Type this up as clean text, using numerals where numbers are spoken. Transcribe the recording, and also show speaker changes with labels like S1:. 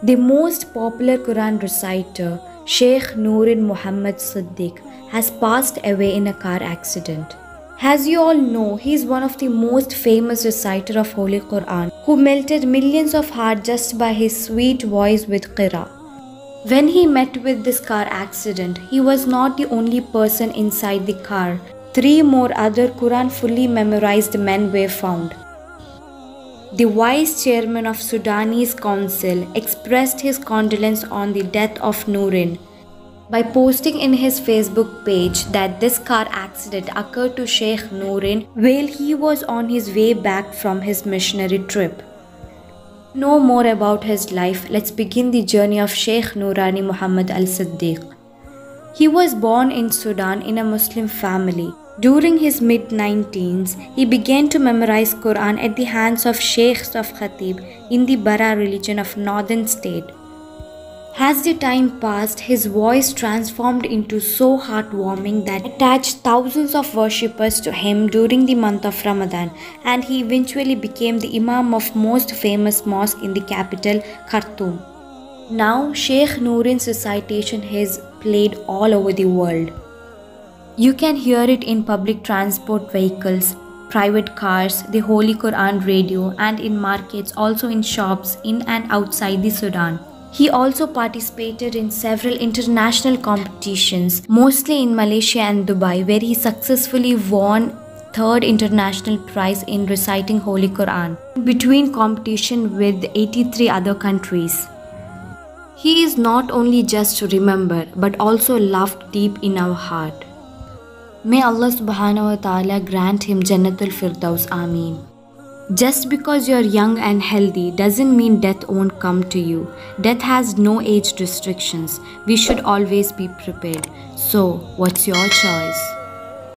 S1: The most popular Quran reciter, Sheikh Nurin Muhammad Siddiq, has passed away in a car accident. As you all know, he is one of the most famous reciter of Holy Quran who melted millions of hearts just by his sweet voice with Qira. When he met with this car accident, he was not the only person inside the car. 3 more other Quran fully memorized men were found. The vice chairman of Sudanese Council expressed his condolence on the death of Nurin by posting in his Facebook page that this car accident occurred to Sheikh Nurin while he was on his way back from his missionary trip. Know more about his life. Let's begin the journey of Sheikh Nurani Muhammad al-Siddiq. He was born in Sudan in a Muslim family. During his mid-19s, he began to memorize Quran at the hands of sheikhs of Khatib in the Bara religion of northern state. As the time passed, his voice transformed into so heartwarming that attached thousands of worshippers to him during the month of Ramadan, and he eventually became the Imam of most famous mosque in the capital, Khartoum. Now, Sheikh Nurin's recitation is played all over the world. You can hear it in public transport vehicles, private cars, the Holy Quran radio, and in markets, also in shops in and outside the Sudan. He also participated in several international competitions, mostly in Malaysia and Dubai, where he successfully won 3rd international prize in reciting Holy Quran, between competition with 83 other countries. He is not only just to remember, but also loved deep in our heart. May Allah subhanahu wa ta'ala grant him Jannatul Firdaus. Ameen. Just because you're young and healthy doesn't mean death won't come to you. Death has no age restrictions. We should always be prepared. So, what's your choice?